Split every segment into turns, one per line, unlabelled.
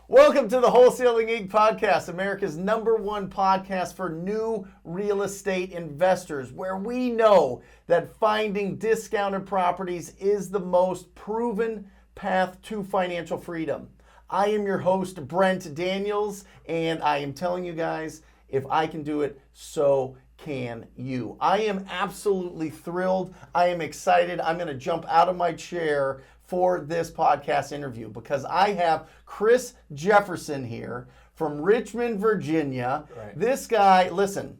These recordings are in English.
Welcome to the Wholesaling Inc. podcast, America's #1 podcast for new real estate investors, where we know that finding discounted properties is the most proven path to financial freedom. I am your host, Brent Daniels, and I am telling you guys, if I can do it, so can you. I am absolutely thrilled. I am excited. I'm going to jump out of my chair for this podcast interview because I have Chris Jefferson here from Richmond, Virginia.
Right.
This guy, listen,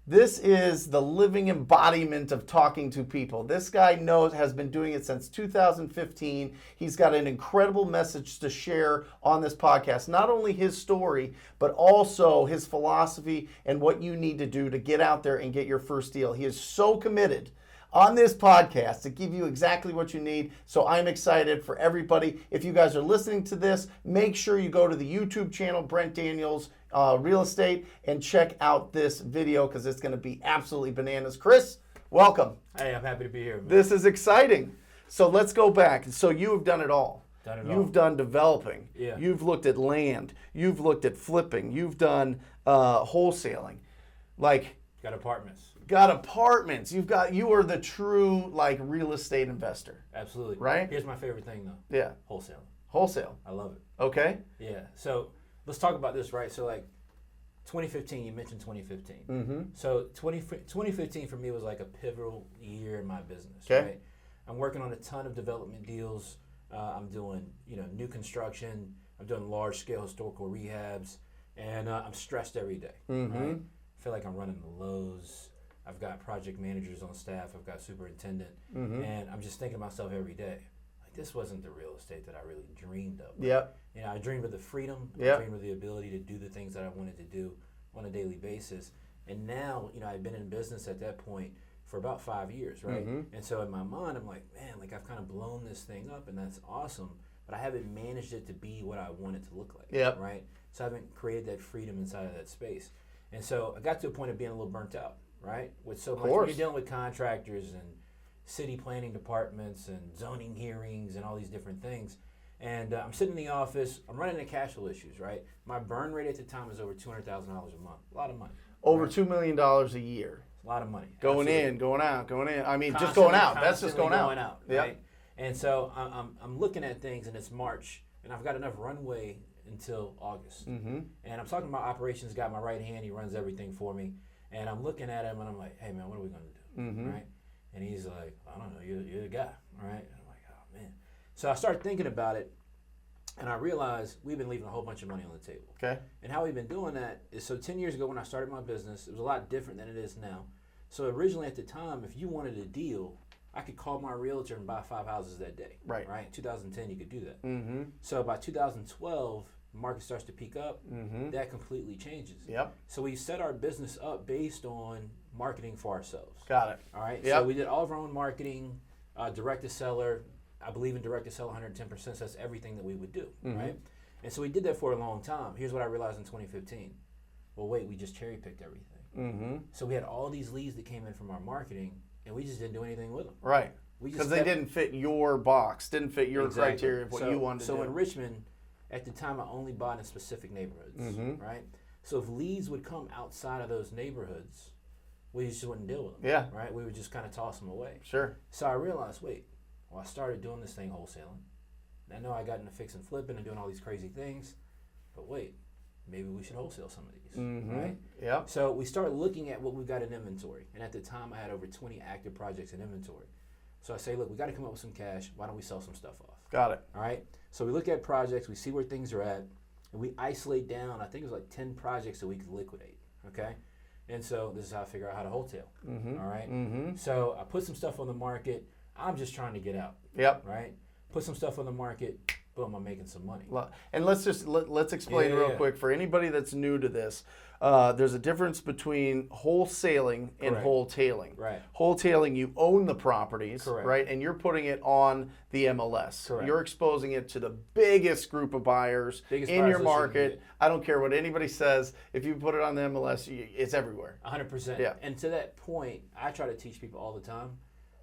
this is the living embodiment of talking to people. This guy has been doing it since 2015. He's got an incredible message to share on this podcast. Not only his story, but also his philosophy and what you need to do to get out there and get your first deal. He is so committed on this podcast to give you exactly what you need. So I'm excited for everybody. If you guys are listening to this, make sure you go to the YouTube channel, Brent Daniels Real Estate, and check out this video because it's going to be absolutely bananas. Chris, welcome.
Hey, I'm happy to be here, man.
This is exciting. So let's go back. So you have done it all. You've done developing.
Yeah.
You've looked at land. You've looked at flipping. You've done wholesaling.
Got apartments.
You are the true real estate investor.
Absolutely.
Right?
Here's my favorite thing though.
Yeah.
Wholesaling.
Wholesale.
I love it.
Okay.
Yeah. So let's talk about this, right? So 2015, you mentioned 2015.
Mm-hmm.
So 2015 for me was like a pivotal year in my business.
Okay.
Right? I'm working on a ton of development deals. I'm doing new construction. I'm doing large scale historical rehabs, and I'm stressed every day.
Mm-hmm.
Right? I feel like I'm running the lows. I've got project managers on staff. I've got superintendent, and I'm just thinking to myself every day, like this wasn't the real estate that I really dreamed of.
Yep.
I dreamed of the freedom.
Yep.
I dreamed of the ability to do the things that I wanted to do on a daily basis. And now, I've been in business at that point for about 5 years, right?
Mm-hmm.
And so in my mind, I'm like, man, I've kind of blown this thing up, and that's awesome. But I haven't managed it to be what I want it to look like.
Yep.
Right. So I haven't created that freedom inside of that space. And so I got to a point of being a little burnt out, right? With so much, when you're dealing with contractors and city planning departments and zoning hearings and all these different things. And I'm sitting in the office, I'm running into cash flow issues, right? My burn rate at the time was over $200,000 a month. A lot of money.
Over
right?
$2 million a year.
A lot of money.
Going
Absolutely.
in, going out, going in. I mean,
Constantly,
just going out. That's just going
constantly
out.
Right?
Yep.
And so I'm looking at things, and it's March, and I've got enough runway until August.
Mm-hmm.
And I'm talking to my operations guy, my right hand, he runs everything for me. And I'm looking at him, and I'm like, hey, man, what are we going to do?
Mm-hmm.
Right? And he's like, I don't know, you're the guy, right? And I'm like, oh, man. So I started thinking about it, and I realized we've been leaving a whole bunch of money on the table.
Okay.
And how we've been doing that is, so 10 years ago when I started my business, it was a lot different than it is now. So originally at the time, if you wanted a deal, I could call my realtor and buy 5 houses that day.
Right.
Right? 2010, you could do that.
Mm-hmm.
So by 2012, the market starts to peak up.
Mm-hmm.
That completely changes.
Yep.
So we set our business up based on marketing for ourselves.
Got it.
All right.
Yep.
So we did all of our own marketing, direct to seller. I believe in direct to seller 110%. So that's everything that we would do.
Mm-hmm.
Right. And so we did that for a long time. Here's what I realized in 2015. Well, wait, we just cherry picked everything.
Mm-hmm.
So we had all these leads that came in from our marketing, and we just didn't do anything with them.
Right.
We just
Because they didn't fit your box, didn't fit your
Exactly.
criteria of what you wanted to do.
So in Richmond, at the time, I only bought in specific neighborhoods,
Mm-hmm.
right? So if leads would come outside of those neighborhoods, we just wouldn't deal with them.
Yeah.
Right? We would just kind of toss them away.
Sure.
So I realized, I started doing this thing wholesaling. And I know I got into fix and flipping and doing all these crazy things, but maybe we should wholesale some of these,
Mm-hmm.
right?
Yep.
So we started looking at what we've got in inventory. And at the time, I had over 20 active projects in inventory. So I say, look, we got to come up with some cash. Why don't we sell some stuff off?
Got it.
All right. So we look at projects, we see where things are at, and we isolate down, I think it was 10 projects that we could liquidate. Okay. And so this is how I figure out how to wholesale.
Mm-hmm.
All right.
Mm-hmm.
So I put some stuff on the market. I'm just trying to get out.
Yep.
Right. Put some stuff on the market. Boom, I'm making some money.
And let's explain real quick for anybody that's new to this. There's a difference between wholesaling and
Correct.
wholetailing.
Right.
Wholetailing, you own the properties,
Correct.
right? And you're putting it on the MLS.
Correct.
You're exposing it to the biggest group of buyers
Biggest
in
buyers
your
listening to
market.
it.
I don't care what anybody says. If you put it on the MLS, it's everywhere.
100%.
Yeah.
And to that point, I try to teach people all the time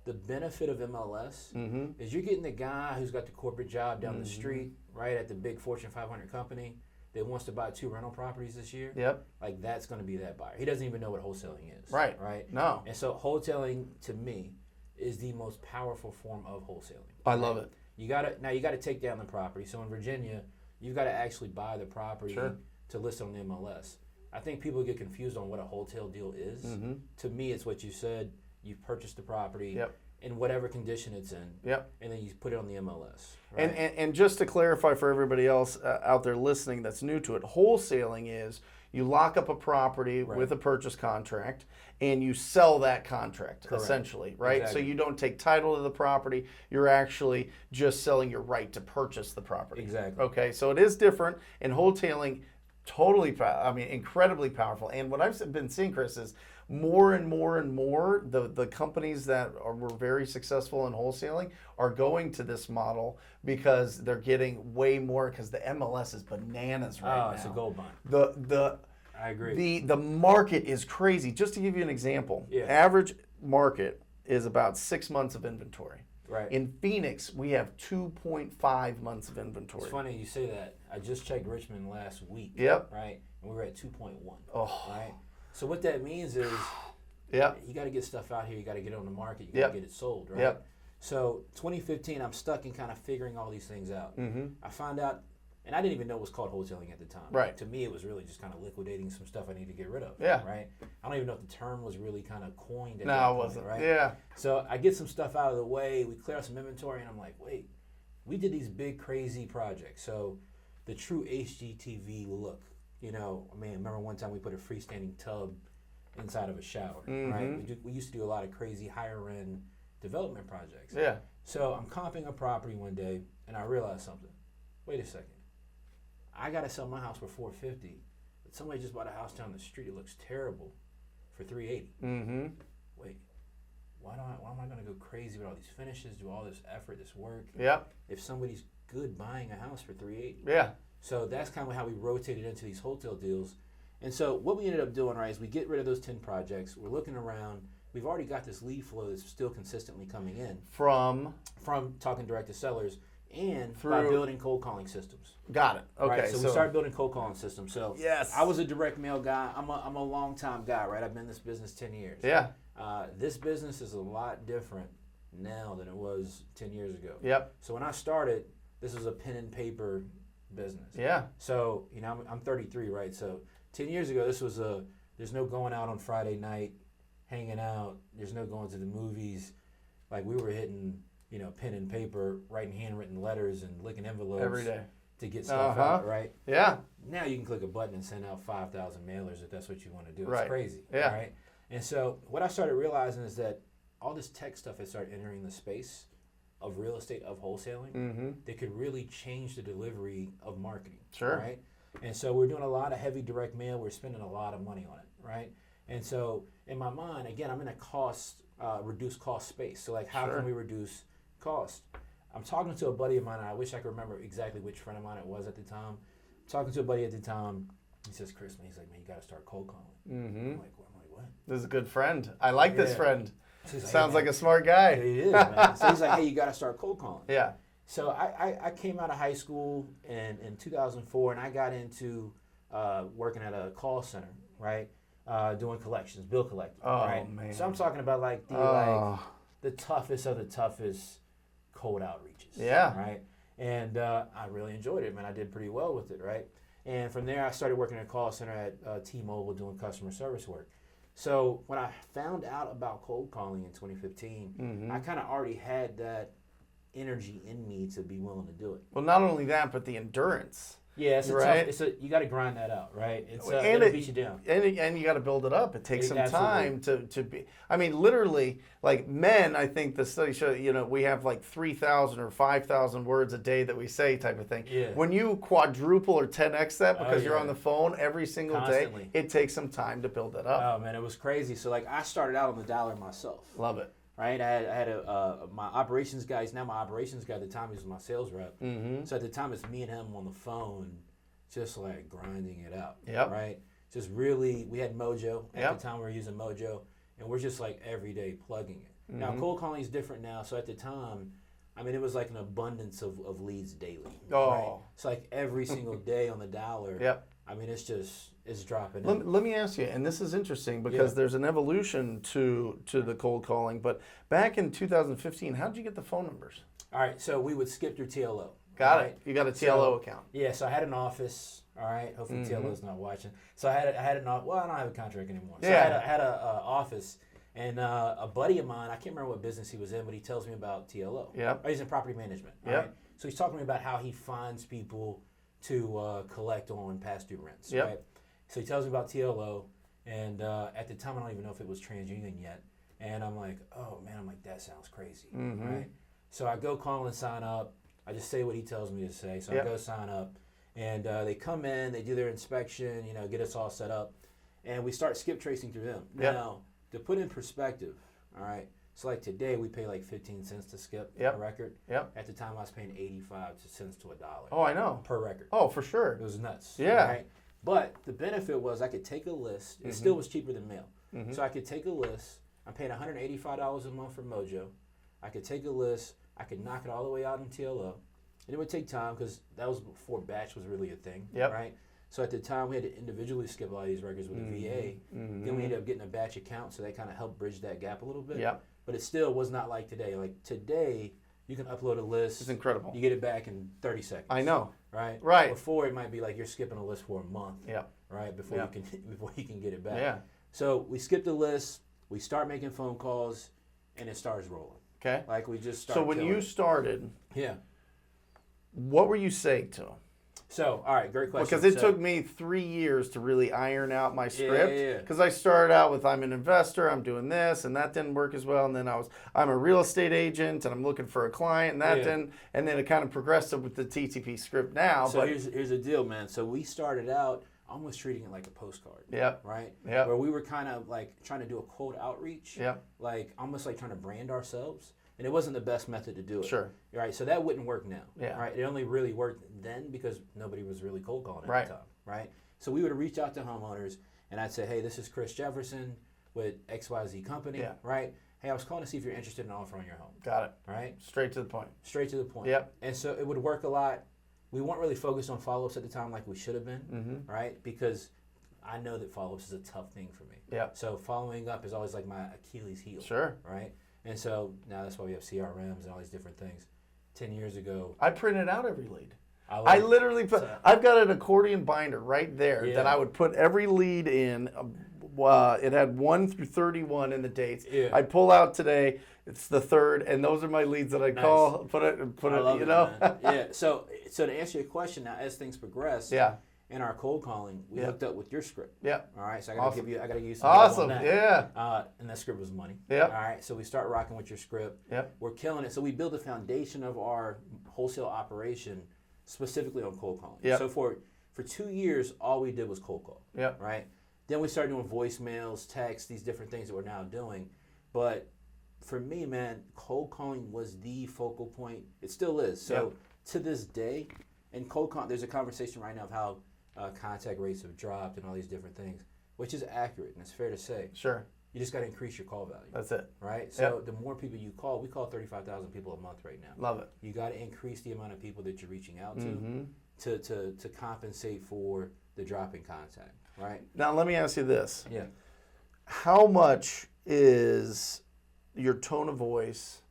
the benefit of MLS is you're getting the guy who's got the corporate job down the street, right, at the big Fortune 500 company that wants to buy 2 rental properties this year.
Yep.
Like, that's going to be that buyer. He doesn't even know what wholesaling is.
Right.
Right?
No.
And so wholesaling, to me, is the most powerful form of wholesaling.
I love it.
You gotta take down the property. So in Virginia, you've got to actually buy the property to list on the MLS. I think people get confused on what a wholesale deal is. To me, it's what you said. You've purchased the property in whatever condition it's in, and then you put it on the MLS. Right?
And just to clarify for everybody else out there listening that's new to it, wholesaling is you lock up a property with a purchase contract and you sell that contract, essentially, right? Exactly. So you don't take title to the property, you're actually just selling your right to purchase the property.
Exactly.
Okay, so it is different, and wholesaling, incredibly powerful. And what I've been seeing, Chris, is more and more and more, the companies that were very successful in wholesaling are going to this model because they're getting way more, because the MLS is bananas right now.
Oh, it's a gold mine. I agree.
The market is crazy. Just to give you an example, average market is about 6 months of inventory.
Right.
In Phoenix, we have 2.5 months of inventory.
It's funny you say that. I just checked Richmond last week.
Yep.
Right? And we were at 2.1.
Oh.
Right? So what that means is you got to get stuff out here. You got to get it on the market. You got to get it sold, right?
Yep.
So 2015, I'm stuck in kind of figuring all these things out. I found out, and I didn't even know it was called wholesaling at the time.
Right.
To me, it was really just kind of liquidating some stuff I need to get rid of.
Yeah.
Right? I don't even know if the term was really kind of coined at
that
point,
wasn't.
Right?
Yeah.
So I get some stuff out of the way. We clear out some inventory, and I'm like, wait, we did these big, crazy projects. So the true HGTV look, remember one time we put a freestanding tub inside of a shower, right? We used to do a lot of crazy higher-end development projects.
Yeah.
So I'm comping a property one day, and I realized something. Wait a second. I got to sell my house for $450, but somebody just bought a house down the street. It looks terrible for $380. Wait, why am I going to go crazy with all these finishes, do all this effort, this work?
Yep.
If somebody's good buying a house for $380.
Yeah.
So that's kind of how we rotated into these wholesale deals. And so what we ended up doing, right, is we get rid of those 10 projects. We're looking around. We've already got this lead flow that's still consistently coming in.
From
talking direct to sellers and by building cold calling systems.
Got it. Okay.
Right? So we started building cold calling systems. So
yes.
I was a direct mail guy. I'm a long time guy, right? I've been in this business 10 years.
Yeah.
This business is a lot different now than it was 10 years ago.
Yep.
So when I started, this was a pen and paper business.
Yeah.
So, I'm 33, right? So 10 years ago, this was there's no going out on Friday night, hanging out. There's no going to the movies. Like, we were hitting, pen and paper, writing handwritten letters and licking envelopes.
Every day.
To get stuff out, right?
Yeah.
Now you can click a button and send out 5,000 mailers if that's what you want to do.
Right.
It's crazy,
yeah.
right? And so what I started realizing is that all this tech stuff had started entering the space of real estate, of wholesaling, that could really change the delivery of marketing.
Sure.
Right? And so we're doing a lot of heavy direct mail. We're spending a lot of money on it, right? And so in my mind, again, I'm in a reduced cost space. So like, how can we reduce cost? I'm talking to a buddy of mine, and I wish I could remember exactly which friend of mine it was at the time. I'm talking to a buddy at the time. He says, Chris, man, he's like, man, you got to start cold calling. I'm like, what?
This is a good friend. I like this friend.
So
sounds like a smart guy.
Yeah, he is, man. So he's like, hey, you got to start cold calling.
Yeah.
So I came out of high school in 2004, and I got into working at a call center, right? Doing collections, bill collecting, right?
Man.
So I'm talking about like the toughest of the toughest cold outreaches.
Yeah.
Right? And I really enjoyed it, man. I did pretty well with it, right? And from there, I started working at a call center at T-Mobile doing customer service work. So when I found out about cold calling in 2015, I kind of already had that energy in me to be willing to do it.
Well, not only that, but the endurance.
Yeah, it's
right?
You got to grind that out, right?
It'll
beat you down.
And you got to build it up. It takes some time to be. I mean, literally, like men, I think the study show, we have like 3,000 or 5,000 words a day that we say type of thing.
Yeah.
When you quadruple or 10x that because you're on the phone every single
Constantly.
day, it takes some time to build that up.
Oh, man, it was crazy. So, like, I started out on the dialer myself.
Love it.
Right, I had my operations guy. He's now my operations guy. At the time, he was my sales rep. So at the time, it's me and him on the phone, just like grinding it out.
Yep.
Right, just really. We had Mojo at the time. We were using Mojo, and we're just like every day plugging it. Now, cold calling is different now. So at the time, I mean, it was like an abundance of leads daily.
Oh.
Right? It's like every single day on the dollar.
Yep.
I mean, it's dropping in.
Let me ask you, and this is interesting because there's an evolution to the cold calling, but back in 2015, how did you get the phone numbers?
All right, so we would skip through TLO.
Got it. You got a TLO account.
Yeah, so I had an office. All right, hopefully TLO's not watching. So I had an office. Well, I don't have a contract anymore. So I had a office, and a buddy of mine, I can't remember what business he was in, but he tells me about TLO.
Yeah.
Oh, he's in property management.
Yeah.
Right? So he's talking to me about how he finds people to collect on past due rents.
Yep.
Right? So he tells me about TLO, and at the time I don't even know if it was TransUnion yet. And I'm like, oh man, that sounds crazy, right? So I go call and sign up. I just say what he tells me to say. So I go sign up, and they come in, they do their inspection, get us all set up, and we start skip tracing through them. Now, to put in perspective, all right, so like today we pay like 15 cents to skip a record.
Yep.
At the time I was paying 85 cents to $1.
Oh, I know.
Per record.
Oh, for sure.
It was nuts.
Yeah.
Right? But the benefit was I could take a list. It still was cheaper than mail. So I could take a list. I'm paying $185 a month for Mojo. I could take a list. I could knock it all the way out in TLO. And it would take time because that was before batch was really a thing.
Yep.
Right? So at the time, we had to individually skip a lot of these records with the VA. Then we ended up getting a batch account, so that kind of helped bridge that gap a little bit.
Yep.
But it still was not like today. Like today, you can upload a list.
It's incredible.
You get it back in 30 seconds.
I know.
Right?
Right.
Before, it might be like you're skipping a list for a month.
Yeah.
Right? Before you can get it back.
Yeah.
So we skip the list. We start making phone calls, and it starts rolling.
Okay.
Like we just start.
So when you started,
yeah.
What were you saying to them?
So, all right, great question.
Because it took me 3 years to really iron out my script.
Yeah.
Because I started out with I'm an investor, I'm doing this, and that didn't work as well. And then I'm a real estate agent, and I'm looking for a client, and that didn't. And then it kind of progressed with the TTP script now.
So here's the deal, man. So we started out almost treating it like a postcard.
Yep.
Right?
Yep.
Where we were kind of like trying to do a cold outreach.
Yep.
Like almost like trying to brand ourselves. And it wasn't the best method to do it.
Sure.
Right. So that wouldn't work now.
Yeah.
Right. It only really worked then because nobody was really cold calling
Right.
at the time. Right. So we would reach out to homeowners and I'd say, hey, this is Chris Jefferson with XYZ company.
Yeah.
Right. Hey, I was calling to see if you're interested in an offer on your home.
Got it.
Right.
Straight to the point.
Straight to the point.
Yep.
And so it would work a lot. We weren't really focused on follow-ups at the time like we should have been. Right. Because I know that follow-ups is a tough thing for me.
Yeah.
So following up is always like my Achilles heel.
Sure.
Right. And so now that's why we have CRMs and all these different things. 10 years ago,
I printed out every lead.
I
literally put. I've got an accordion binder right there that I would put every lead in. It had 1 through 31 in the dates.
Yeah.
I'd pull out today. It's the 3rd, and those are my leads that I call. Put it.
I love
You
it,
know.
man. Yeah. So to answer your question now, as things progress,
Yeah.
in our cold calling, we hooked up with your script.
Yeah.
All right. So I gotta give you some
Awesome.
love on that.
Yeah.
And that script was money.
Yeah.
All right. So we start rocking with your script.
Yep.
We're killing it. So we build the foundation of our wholesale operation specifically on cold calling.
Yep.
So for 2 years, all we did was cold call.
Yep.
Right. Then we started doing voicemails, texts, these different things that we're now doing. But for me, man, cold calling was the focal point. It still is. So to this day, in cold call, there's a conversation right now of how contact rates have dropped and all these different things, which is accurate and it's fair to say.
Sure.
You just got to increase your call value.
That's it.
Right? So the more people you call, we call 35,000 people a month right now.
Love it.
You got to increase the amount of people that you're reaching out to compensate for the drop in contact. Right?
Now let me ask you this.
Yeah.
How much is your tone of voice?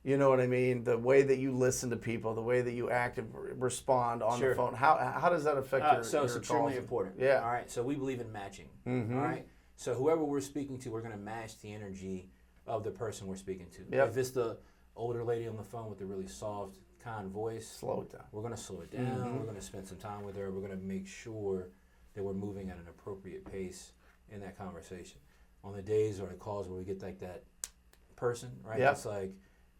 You know what I mean? The way that you listen to people, the way that you act and respond on the phone. How does that affect your
So it's
your
extremely
calls?
important.
Yeah.
All right. So we believe in matching. All right. So whoever we're speaking to, we're going to match the energy of the person we're speaking to.
Yep.
If it's the older lady on the phone with the really soft, kind voice,
Slow it down.
we're going to slow it down. We're going to spend some time with her. We're going to make sure that we're moving at an appropriate pace in that conversation. On the days or the calls where we get like that person, right?
Yep.
It's like,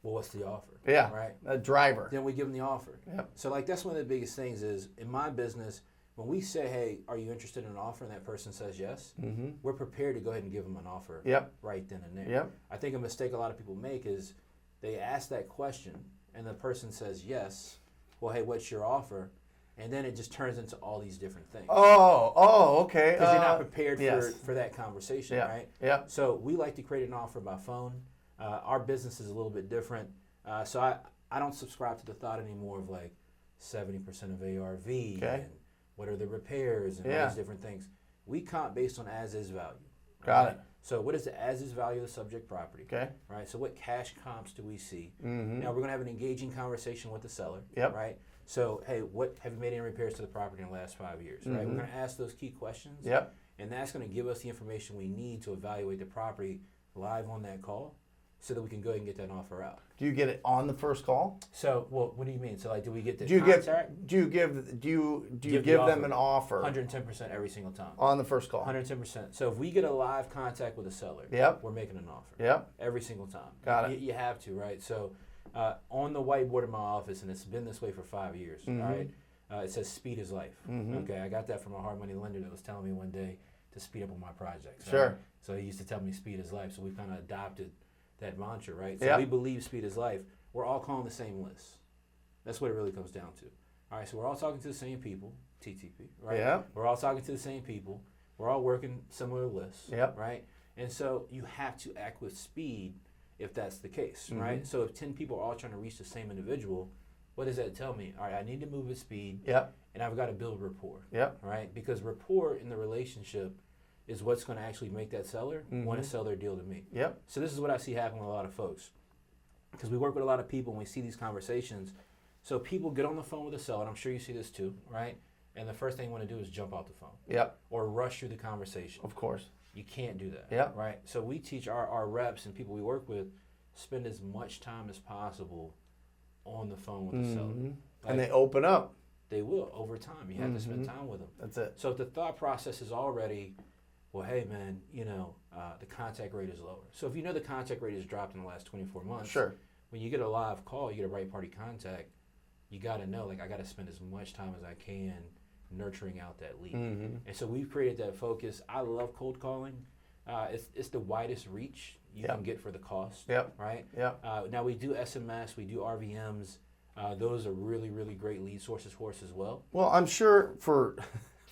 well, what's the offer?
Yeah.
Right.
A driver.
Then we give them the offer.
Yep.
So like that's one of the biggest things is in my business, when we say, hey, are you interested in an offer? And that person says yes, we're prepared to go ahead and give them an offer right then and there.
Yep.
I think a mistake a lot of people make is they ask that question and the person says yes. Well, hey, what's your offer? And then it just turns into all these different things.
Oh, okay.
Because you're not prepared for that conversation, right?
Yeah.
So we like to create an offer by phone. Our business is a little bit different. So I don't subscribe to the thought anymore of like 70% of ARV and what are the repairs and all these different things. We comp based on as-is value.
Got it.
So what is the as-is value of the subject property?
Okay.
Right. So what cash comps do we see?
Mm-hmm.
Now we're going to have an engaging conversation with the seller.
Yep.
Right. So hey, what have you made any repairs to the property in the last 5 years? Right. We're going to ask those key questions.
Yep.
And that's going to give us the information we need to evaluate the property live on that call, so that we can go ahead and get that offer out.
Do you get it on the first call?
So, well, what do you mean? So, like, do we get the
Do
contract?
you give them an offer
110% every single time.
on the first call?
110%. So, if we get a live contact with a seller, we're making an offer.
Yep.
Every single time.
Got it.
You have to, right? So, on the whiteboard in my office, and it's been this way for 5 years, right? It says speed is life. Okay, I got that from a hard money lender that was telling me one day to speed up on my projects.
Sure.
Right? So he used to tell me speed is life. So we've kind of adopted that mantra, right? So we believe speed is life. We're all calling the same list. That's what it really comes down to. All right, so we're all talking to the same people, TTP, right?
Yeah.
We're all talking to the same people. We're all working similar lists,
Yep.
right? And so you have to act with speed if that's the case, right? So if 10 people are all trying to reach the same individual, what does that tell me? All right, I need to move with speed, and I've got to build rapport, right? Because rapport in the relationship is what's going to actually make that seller want to sell their deal to me. So this is what I see happen with a lot of folks, because we work with a lot of people and we see these conversations. So people get on the phone with a seller, and I'm sure you see this too, right? And the first thing you want to do is jump out the phone. Or rush through the conversation.
Of course.
You can't do that. Right? So we teach our reps and people we work with, spend as much time as possible on the phone with the seller. Like,
and they open up.
They will over time. You have to spend time with them.
That's it.
So if the thought process is already, well, hey man, the contact rate is lower. So if you know the contact rate has dropped in the last 24 months, when you get a live call, you get a right party contact, you got to know, like, I got to spend as much time as I can nurturing out that lead. And so we've created that focus. I love cold calling. It's the widest reach you can get for the cost, right? Now we do SMS, we do RVMs. Those are really, really great lead sources for us as well.
Well, I'm sure for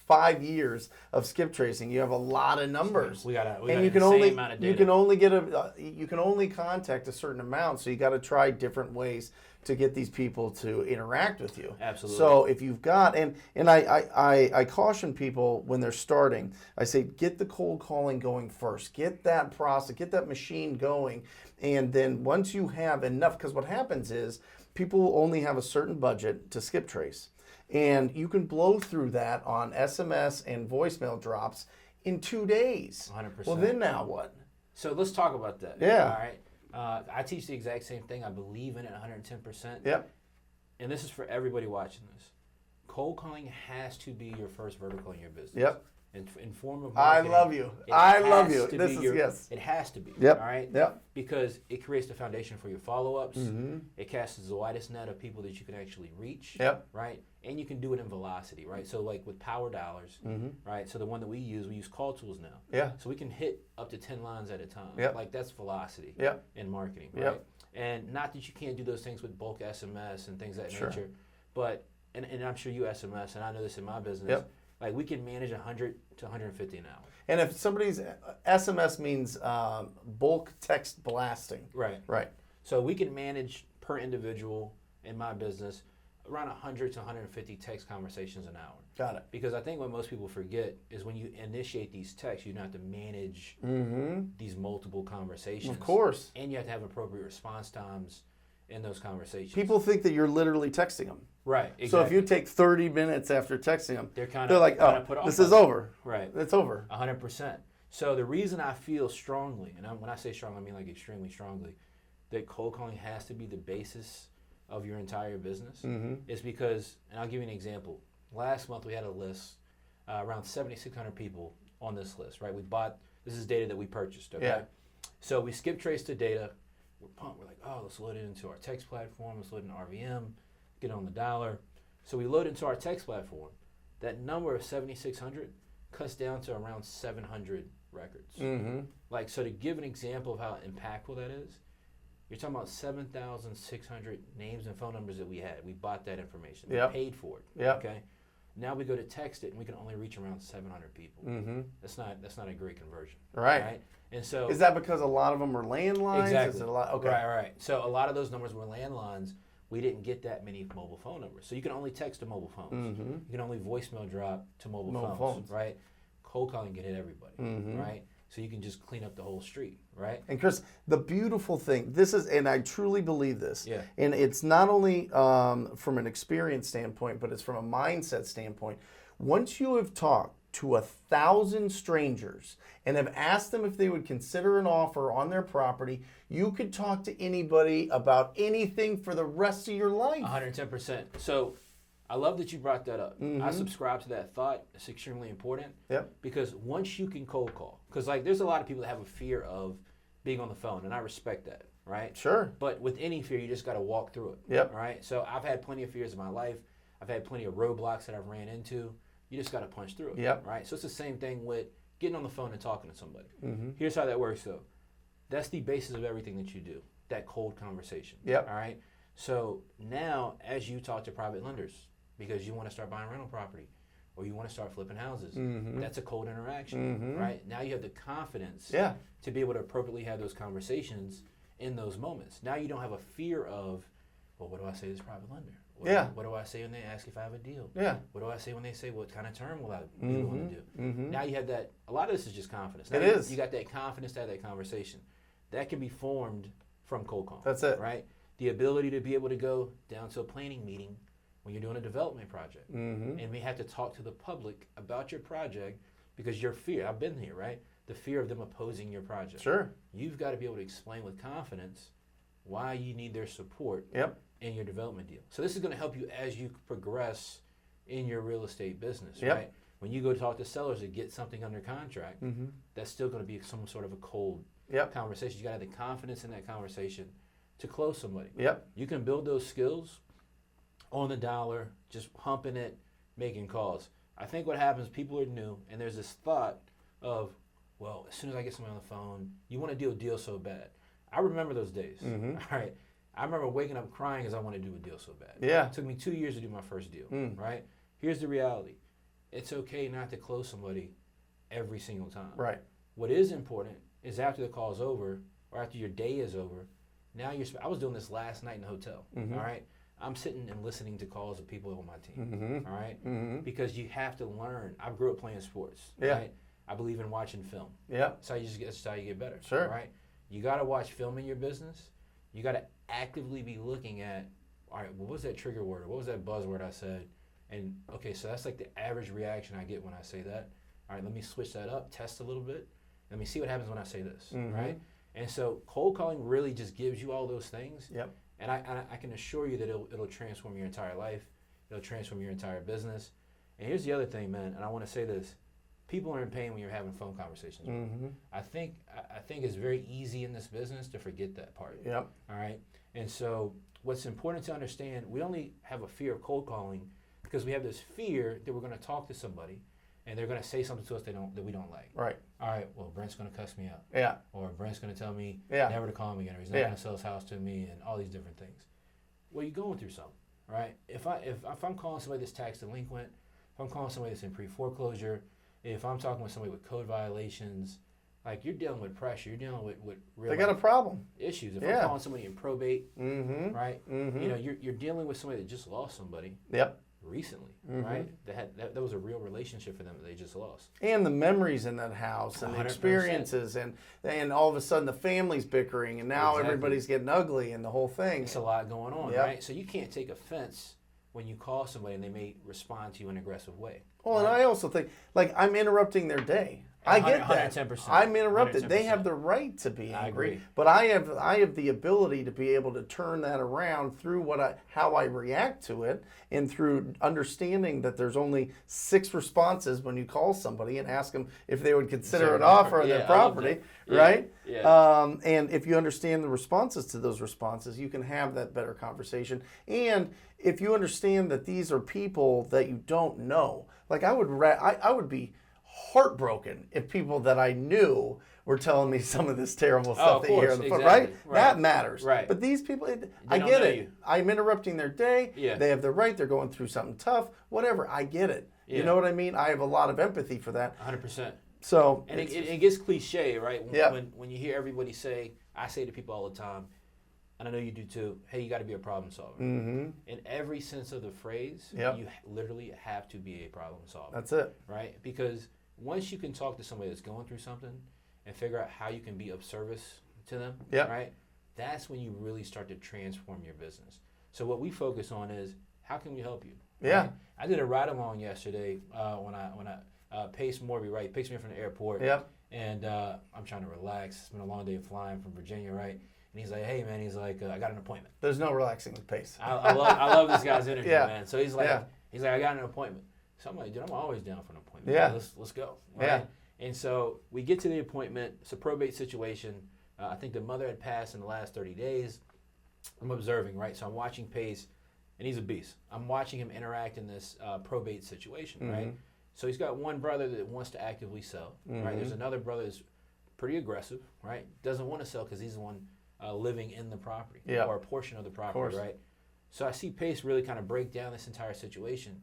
5 years of skip tracing, you have a lot of numbers.
We got
and you can only contact a certain amount, so you got to try different ways to get these people to interact with you.
Absolutely.
So if you've got, and I caution people when they're starting, I say get the cold calling going first, get that process, get that machine going, and then once you have enough, because what happens is people only have a certain budget to skip trace. And you can blow through that on SMS and voicemail drops in 2 days.
100%.
Well, then now what?
So let's talk about that.
Yeah.
All right. I teach the exact same thing. I believe in it 110%.
Yep.
And this is for everybody watching this. Cold calling has to be your first vertical in your business.
Yep.
In form of
I
marketing,
love you. I love you.
This is
yes.
It has to be.
Yep.
All right.
Yep.
Because it creates the foundation for your follow-ups. It casts the widest net of people that you can actually reach.
Yep.
Right. And you can do it in velocity. Right. So like with power dialers. Right. So the one that we use call tools now.
Yeah.
So we can hit up to 10 lines at a time.
Yep.
Like that's velocity.
Yep.
In marketing. Right.
Yep.
And not that you can't do those things with bulk SMS and things of that nature, but and I'm sure you SMS, and I know this in my business.
Yep.
Like we can manage 100 to 150 an hour.
And if somebody's SMS means bulk text blasting.
Right.
Right.
So we can manage per individual in my business around 100 to 150 text conversations an hour.
Got it.
Because I think what most people forget is when you initiate these texts, you don't have to manage these multiple conversations.
Of course.
And you have to have appropriate response times in those conversations.
People think that you're literally texting them.
Right. Exactly.
So if you take 30 minutes after texting them,
they're
like, oh,
put off
this is over.
Right.
It's over.
100%. So the reason I feel strongly, and when I say strong, I mean like extremely strongly, that cold calling has to be the basis of your entire business is because, and I'll give you an example. Last month we had a list, around 7,600 people on this list, right? This is data that we purchased, okay?
Yeah.
So we skip traced the data. We're pumped. We're like, oh, let's load it into our text platform. Let's load in RVM, get on the dialer. So we load into our text platform. That number of 7,600 cuts down to around 700 records. Like, so to give an example of how impactful that is, you're talking about 7,600 names and phone numbers that we had. We bought that information. We paid for it. Okay. Now we go to text it, and we can only reach around 700 people.
Mm-hmm.
That's not a great conversion.
Right.
And so
is that because a lot of them are landlines?
Exactly.
Is it a lot? Okay.
Right. So a lot of those numbers were landlines. We didn't get that many mobile phone numbers. So you can only text to mobile phones.
Mm-hmm.
You can only voicemail drop to mobile phones. Right? Cold calling can hit everybody.
Mm-hmm.
Right? So you can just clean up the whole street, right?
And Chris, the beautiful thing, this is, and I truly believe this,
Yeah.
and it's not only from an experience standpoint, but it's from a mindset standpoint. Once you have talked to 1,000 strangers and have asked them if they would consider an offer on their property, you could talk to anybody about anything for the rest of your life.
110%. So I love that you brought that up.
Mm-hmm.
I subscribe to that thought. It's extremely important.
Yep.
Because once you can cold call, because like there's a lot of people that have a fear of being on the phone, and I respect that, right?
Sure.
But with any fear, you just got to walk through it.
Yep.
Right? So I've had plenty of fears in my life. I've had plenty of roadblocks that I've ran into. You just got to punch through it.
Yep.
Right? So it's the same thing with getting on the phone and talking to somebody.
Mm-hmm.
Here's how that works, though. That's the basis of everything that you do, that cold conversation.
Yep.
All right? So now, as you talk to private lenders, because you want to start buying rental property or you want to start flipping houses,
Mm-hmm.
that's a cold interaction,
Mm-hmm.
right? Now you have the confidence
Yeah.
to be able to appropriately have those conversations in those moments. Now you don't have a fear of, well, what do I say to this private lender? What do I say when they ask if I have a deal?
Yeah.
What do I say when they say, what kind of term will I be
Mm-hmm.
willing to do?
Mm-hmm.
Now you have that. A lot of this is just confidence. Now
It is.
You got that confidence to have that conversation. That can be formed from cold call.
That's it.
Right? The ability to be able to go down to a planning meeting when you're doing a development project.
Mm-hmm.
And we have to talk to the public about your project because your fear, I've been here, right? The fear of them opposing your project.
Sure.
You've got to be able to explain with confidence why you need their support
Yep.
in your development deal. So this is going to help you as you progress in your real estate business,
Yep.
right? When you go talk to sellers to get something under contract,
Mm-hmm.
that's still going to be some sort of a cold
Yep.
conversation. You got to have the confidence in that conversation to close somebody.
Yep.
You can build those skills on the dollar, just humping it, making calls. I think what happens, people are new, and there's this thought of, well, as soon as I get somebody on the phone, you want to do a deal so bad. I remember those days.
Mm-hmm.
All right. I remember waking up crying because I wanted to do a deal so bad.
Yeah.
It took me 2 years to do my first deal,
Mm.
right? Here's the reality. It's okay not to close somebody every single time.
Right.
What is important is after the call is over or after your day is over, now I was doing this last night in the hotel,
Mm-hmm.
all right? I'm sitting and listening to calls of people on my team,
Mm-hmm.
all right?
Mm-hmm.
Because you have to learn. I grew up playing sports,
Yeah.
right? I believe in watching film.
Yep.
That's how you get better,
Sure.
right? You got to watch film in your business. You got to actively be looking at, all right, what was that trigger word? Or what was that buzzword I said? And, okay, so that's like the average reaction I get when I say that. All right, let me switch that up, test a little bit. Let me see what happens when I say this,
Mhm.
right? And so cold calling really just gives you all those things.
Yep.
And I can assure you that it'll transform your entire life. It'll transform your entire business. And here's the other thing, man, and I want to say this. People are in pain when you're having phone conversations.
Mm-hmm.
I think it's very easy in this business to forget that part.
Yep.
All right. And so what's important to understand, we only have a fear of cold calling because we have this fear that we're going to talk to somebody and they're going to say something to us that we don't like.
Right.
All right, well, Brent's going to cuss me out.
Yeah.
Or Brent's going to tell me
Yeah.
never to call him again, or he's not
Yeah.
going to sell his house to me, and all these different things. Well, you're going through something, right? If I'm calling somebody that's tax delinquent, if I'm calling somebody that's in pre-foreclosure, if I'm talking with somebody with code violations, like you're dealing with pressure, you're dealing with real
They got a problem.
issues. If
Yeah.
I'm calling somebody in probate,
Mm-hmm.
right?
Mm-hmm.
You know, you're dealing with somebody that just lost somebody
Yep.
recently,
Mhm.
right? That was a real relationship for them that they just lost.
And the memories in that house and the
100%.
experiences and all of a sudden the family's bickering and now
Exactly.
everybody's getting ugly and the whole thing.
It's a lot going on,
Yep.
right? So you can't take offense when you call somebody and they may respond to you in an aggressive way.
Well, and
right?
I also think, like, I'm interrupting their day. I get that.
110%.
I'm interrupted. They have
110%.
the right to be
I
angry,
agree.
but I have the ability to be able to turn that around through how I react to it, and through understanding that there's only 6 responses when you call somebody and ask them if they would consider an offer on
Yeah,
their
I love
property,
that.
right?
Yeah.
And if you understand the responses to those responses, you can have that better conversation. And if you understand that these are people that you don't know, like I would be heartbroken if people that I knew were telling me some of this terrible stuff that you hear on the phone,
exactly.
right? That matters.
Right.
But these people, I
don't
get
know
it.
you.
I'm interrupting their day.
Yeah.
They have the right. They're going through something tough. Whatever. I get it.
Yeah.
You know what I mean? I have a lot of empathy for that.
100%.
So
and it gets cliche, right?
Yeah.
When you hear everybody say, I say to people all the time, and I know you do too, hey, you got to be a problem solver.
Mm-hmm.
In every sense of the phrase,
Yep.
you literally have to be a problem solver.
That's it.
Right? Because once you can talk to somebody that's going through something and figure out how you can be of service to them,
Yep.
right? That's when you really start to transform your business. So what we focus on is, how can we help you?
Yeah.
Right? I did a ride along yesterday when I Pace Morby, right? Picks me up from the airport.
Yep.
And I'm trying to relax. It's been a long day flying from Virginia, right? And he's like, hey, man, he's like, I got an appointment.
There's no relaxing with Pace.
I love this guy's energy,
Yeah.
man. So he's like,
Yeah.
I got an appointment. So I'm like, dude, I'm always down for an appointment.
Yeah.
Let's go. Right?
Yeah.
And so we get to the appointment. It's a probate situation. I think the mother had passed in the last 30 days. I'm observing, right? So I'm watching Pace, and he's a beast. I'm watching him interact in this probate situation,
Mm-hmm.
right? So he's got one brother that wants to actively sell,
Mm-hmm.
right? There's another brother that's pretty aggressive, right? Doesn't want to sell because he's the one living in the property,
Yeah.
or a portion of the property, right? So I see Pace really kind of break down this entire situation.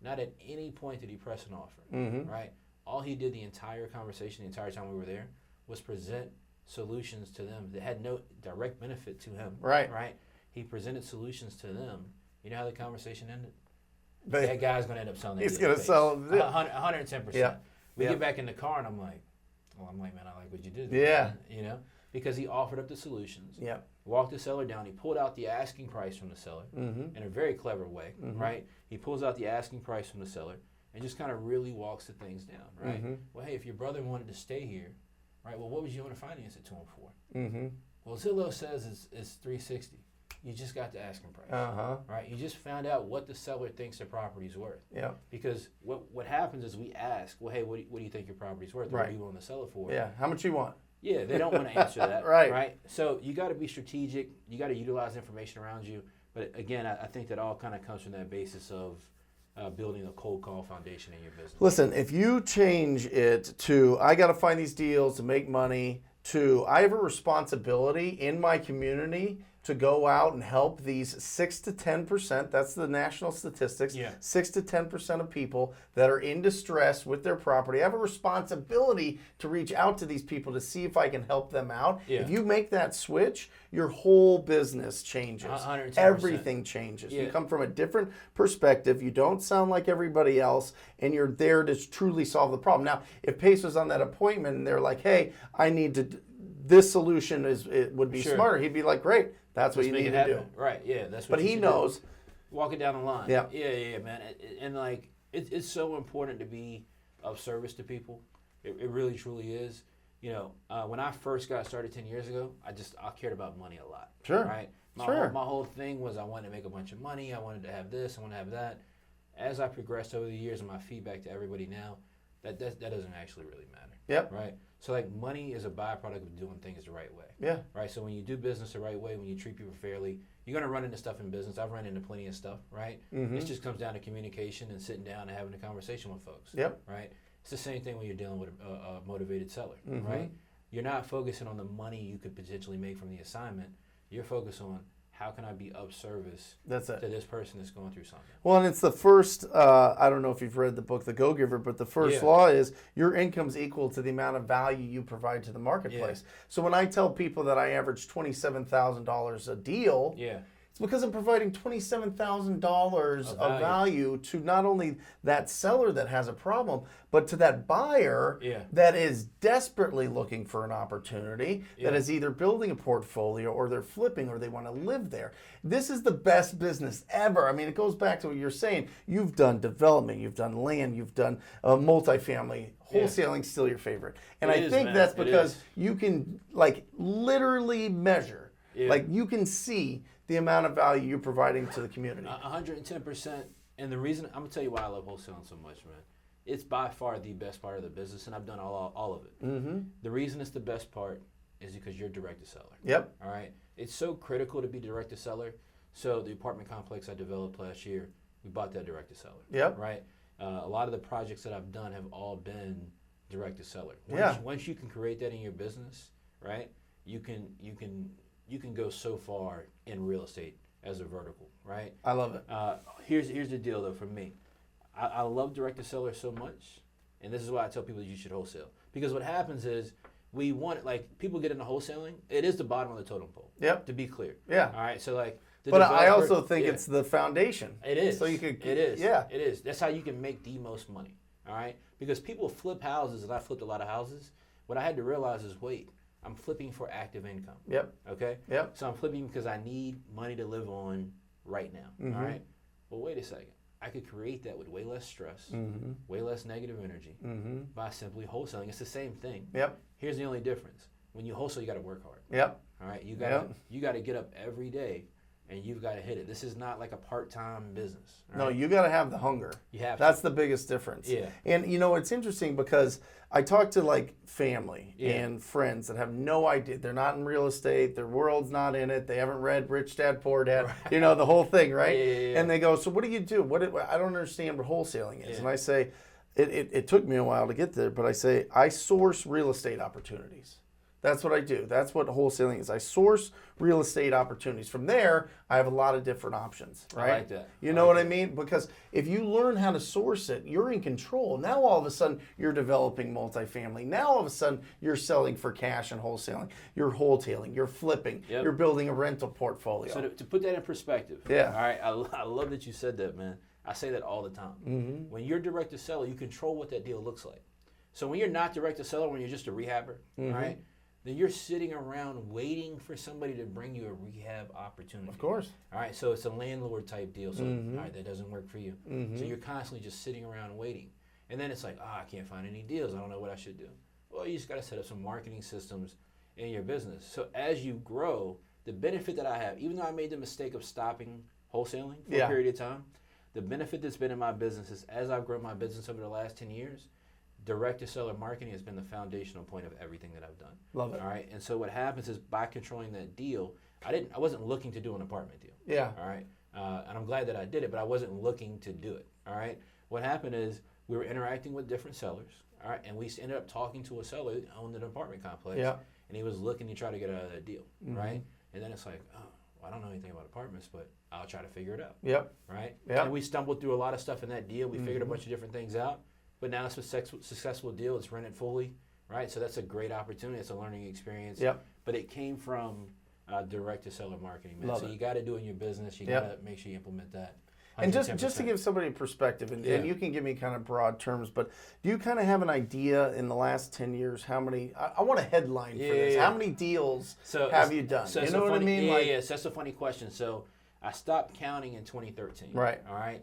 Not at any point did he press an offer,
Mm-hmm.
right? All he did the entire conversation, the entire time we were there, was present solutions to them that had no direct benefit to him,
Right.
right? He presented solutions to them. You know how the conversation ended?
But
That guy's going to end up selling.
he's going to sell.
110%.
Yeah.
We
Yeah.
get back in the car, and I'm like, man, I like what you did.
Yeah.
You know, because he offered up the solutions.
Yeah.
Walked the seller down. He pulled out the asking price from the seller
Mm-hmm.
in a very clever way,
Mhm.
right? He pulls out the asking price from the seller and just kind of really walks the things down, right?
Mm-hmm.
Well, hey, if your brother wanted to stay here, right? Well, what would you want to finance it to him for?
Mm-hmm.
Well, Zillow says it's $360. You just got the asking price,
Uh-huh.
right? You just found out what the seller thinks the property's worth.
Yeah.
Because what happens is we ask, well, hey, what do you think your property's worth? What
Right.
are you willing to sell it for?
Yeah. How much you want?
Yeah, they don't want to answer that.
Right.
So you got to be strategic. You got to utilize information around you. But again, I think that all kind of comes from that basis of building a cold call foundation in your business.
Listen, if you change it to, I got to find these deals to make money, to, I have a responsibility in my community to go out and help these 6 to 10%, that's the national statistics,
Yeah.
6 to 10% of people that are in distress with their property. I have a responsibility to reach out to these people to see if I can help them out.
Yeah.
If you make that switch, your whole business changes.
110%.
Everything changes.
Yeah.
You come from a different perspective. You don't sound like everybody else, and you're there to truly solve the problem. Now, if Pace was on that appointment and they're like, hey, I need to, this solution would be
Sure.
smarter, he'd be like, great, that's what
Let's
you
make
need
it
to
happen.
do.
Right, yeah, that's what
But
you
he
should
knows.
do. Walk it down the line.
Yeah.
Yeah, man. And like, it's so important to be of service to people. It really, truly is. You know, when I first got started 10 years ago, I cared about money a lot.
Sure.
Right?
Sure.
My whole thing was I wanted to make a bunch of money. I wanted to have this. I wanted to have that. As I progressed over the years, and my feedback to everybody now, that doesn't actually really matter.
Yep.
Right? So, like, money is a byproduct of doing things the right way.
Yeah.
Right? So when you do business the right way, when you treat people fairly, you're going to run into stuff in business. I've run into plenty of stuff, right?
Mm-hmm.
It just comes down to communication and sitting down and having a conversation with folks.
Yep.
Right? It's the same thing when you're dealing with a motivated seller,
Mhm.
right? You're not focusing on the money you could potentially make from the assignment. You're focused on how can I be of service
That's it.
to this person that's going through something.
Well, and it's the first, I don't know if you've read the book, The Go-Giver, but the first
Yeah.
law is your income's equal to the amount of value you provide to the marketplace. So when I tell people that I average $27,000 a deal,
Yeah.
it's because I'm providing $27,000 of value to not only that seller that has a problem, but to that buyer
Yeah.
that is desperately looking for an opportunity, that
Yeah.
is either building a portfolio or they're flipping or they want to live there. This is the best business ever. I mean, it goes back to what you're saying. You've done development, you've done land, you've done multifamily.
Yeah.
Wholesaling's still your favorite. And
It
I
is,
think
man.
that's
It
because
is.
you can like literally measure.
Yeah.
Like you can see the amount of value you're providing to the community.
110%. And the reason, I'm going to tell you why I love wholesaling so much, man. It's by far the best part of the business, and I've done all of it.
Mm-hmm.
The reason it's the best part is because you're direct to seller.
Yep.
All right. It's so critical to be direct to seller. So the apartment complex I developed last year, we bought that direct to seller.
Yep.
Right. a lot of the projects that I've done have all been direct to seller. Once you can create that in your business, right? You can go so far in real estate as a vertical, right?
I love it.
Here's the deal though for me. I love direct to seller so much, and this is why I tell people you should wholesale. Because what happens is we want, like, people get into wholesaling, it is the bottom of the totem pole.
Yep.
To be clear.
Yeah.
All right. So like.
But I also think it's the foundation.
It is.
So you could.
It is.
Yeah.
It is. That's how you can make the most money. All right. Because people flip houses, and I flipped a lot of houses. What I had to realize is, wait, I'm flipping for active income.
Yep.
Okay.
Yep.
So I'm flipping because I need money to live on right now.
Mm-hmm.
All right. Well, wait a second. I could create that with way less stress,
mm-hmm.
way less negative energy
mm-hmm.
by simply wholesaling. It's the same thing.
Yep.
Here's the only difference. When you wholesale, you got to work hard.
Yep.
All right. You got to get up every day. And you've got to hit it. This is not like a part-time business. Right?
No, you got to have the hunger.
You have
That's
to.
the biggest difference.
Yeah.
And it's interesting because I talk to like family and friends that have no idea. They're not in real estate. Their world's not in it. They haven't read Rich Dad Poor Dad. Right. The whole thing, right?
Yeah.
And they go, so what do you do? I don't understand what wholesaling is. And I say, it took me a while to get there, but I say I source real estate opportunities. That's what I do. That's what wholesaling is. I source real estate opportunities. From there, I have a lot of different options, right?
I like that.
You know what I mean? Because if you learn how to source it, you're in control. Now all of a sudden, you're developing multifamily. Now all of a sudden, you're selling for cash and wholesaling. You're wholetailing. You're flipping.
Yep.
You're building a rental portfolio.
So to put that in perspective,
Yeah.
All right, I love that you said that, man. I say that all the time.
Mm-hmm.
When you're direct to seller, you control what that deal looks like. So when you're not direct to seller, when you're just a rehabber,
Mm-hmm.
all right, then you're sitting around waiting for somebody to bring you a rehab opportunity.
Of course.
All right, so it's a landlord type deal. So
Mm-hmm.
all right, that doesn't work for you.
Mm-hmm.
So you're constantly just sitting around waiting. And then it's like, I can't find any deals. I don't know what I should do. Well, you just got to set up some marketing systems in your business. So as you grow, the benefit that I have, even though I made the mistake of stopping wholesaling for a period of time, the benefit that's been in my business is as I've grown my business over the last 10 years, direct-to-seller marketing has been the foundational point of everything that I've done.
Love it.
All right, and so what happens is by controlling that deal, I wasn't looking to do an apartment deal.
Yeah.
All right, and I'm glad that I did it, but I wasn't looking to do it. All right, what happened is we were interacting with different sellers. All right, and we ended up talking to a seller who owned an apartment complex.
Yeah.
And he was looking to try to get out of that deal.
Mm-hmm.
Right, and then it's like, well, I don't know anything about apartments, but I'll try to figure it out.
Yep.
Right.
Yep.
And we stumbled through a lot of stuff in that deal. We figured a bunch of different things out. But now it's a successful deal. It's rented fully, right? So that's a great opportunity. It's a learning experience.
Yep.
But it came from direct-to-seller marketing, man.
Love
so
it.
you got to do it in your business. You got to make sure you implement that. 110%.
And just to give somebody a perspective, and you can give me kind of broad terms, but do you kind of have an idea in the last 10 years how many, I want a headline for this, how many deals have you done?
So
you know what I mean?
Yeah, so that's a funny question. So I stopped counting in 2013.
Right.
All right.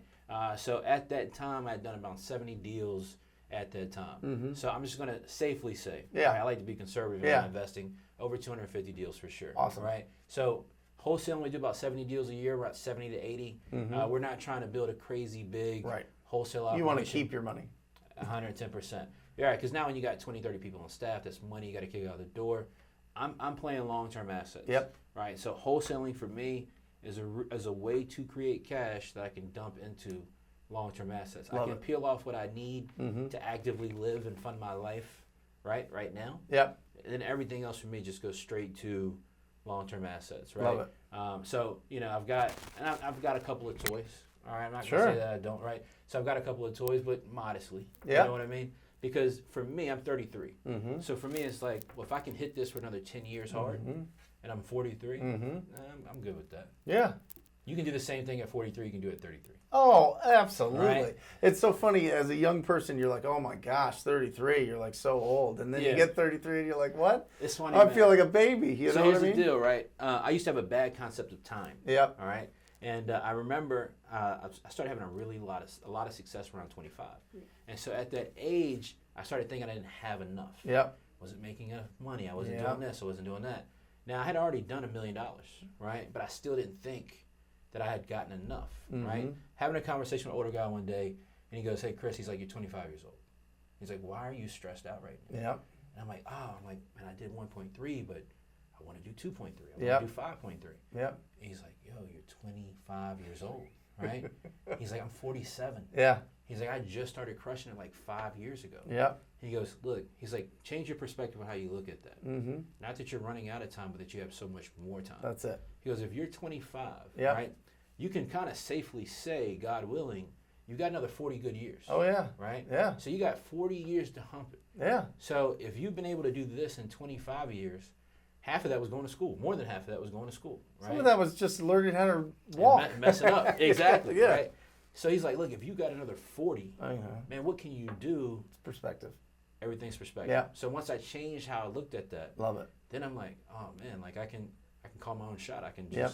So at that time, I had done about 70 deals at that time.
Mm-hmm.
So I'm just going to safely say,
Yeah.
I like to be conservative in my investing, over 250 deals for sure.
Awesome.
Right. So wholesaling, we do about 70 deals a year. We're at 70 to 80.
Mm-hmm.
We're not trying to build a crazy big wholesale operation.
You want to keep your money.
110%. Yeah, because now when you got 20, 30 people on staff, that's money you got to kick out the door. I'm playing long-term assets.
Yep.
Right. So wholesaling for me is a way to create cash that I can dump into long-term assets. I can peel off what I need to actively live and fund my life right now.
Yep.
And then everything else for me just goes straight to long-term assets, right?
Love it.
So I've got a couple of toys. All right, I'm not
Sure.
gonna say that I don't, right? So I've got a couple of toys, but modestly.
Yeah.
You know what I mean? Because for me, I'm 33.
Mm-hmm.
So for me, it's like, well, if I can hit this for another 10 years hard, and I'm 43, I'm good with that.
Yeah.
You can do the same thing at 43. You can do it at 33.
Oh, absolutely.
Right.
It's so funny. As a young person, you're like, oh my gosh, 33. You're like so old. And then you get 33 and you're like, what?
It's funny,
I feel like a baby. You
so
know what I
here's
mean?
the deal, right? I used to have a bad concept of time.
Yep.
All right. And I remember I started having a lot of success around 25. And so at that age, I started thinking I didn't have enough.
Yep.
Wasn't making enough money. I wasn't doing this. I wasn't doing that. Now, I had already done $1 million, right? But I still didn't think that I had gotten enough, right? Having a conversation with an older guy one day, and he goes, hey, Chris, he's like, you're 25 years old. He's like, why are you stressed out right now?
Yep.
And I'm like, man, I did 1.3, but I want to do 2.3. I
Yep.
want to do 5.3.
Yep.
And he's like, yo, you're 25 years old, right? He's like, I'm 47.
Yeah.
He's like, I just started crushing it like 5 years ago.
Yeah.
He goes, look, he's like, change your perspective on how you look at that.
Mm-hmm.
Not that you're running out of time, but that you have so much more time.
That's it.
He goes, if you're 25,
Yeah.
right, you can kind of safely say, God willing, you got another 40 good years.
Oh, yeah.
Right?
Yeah.
So you got 40 years to hump it.
Yeah.
So if you've been able to do this in 25 years, half of that was going to school. More than half of that was going to school. Right?
Some of that was just learning how to walk.
Messing up. Exactly.
Yeah.
Right? So he's like, look, if you got another 40,
I know.
man, what can you do?
It's perspective.
Everything's perspective.
Yeah.
So once I changed how I looked at that,
Love it.
then I'm like, oh man, like I can call my own shot. I can
Yep.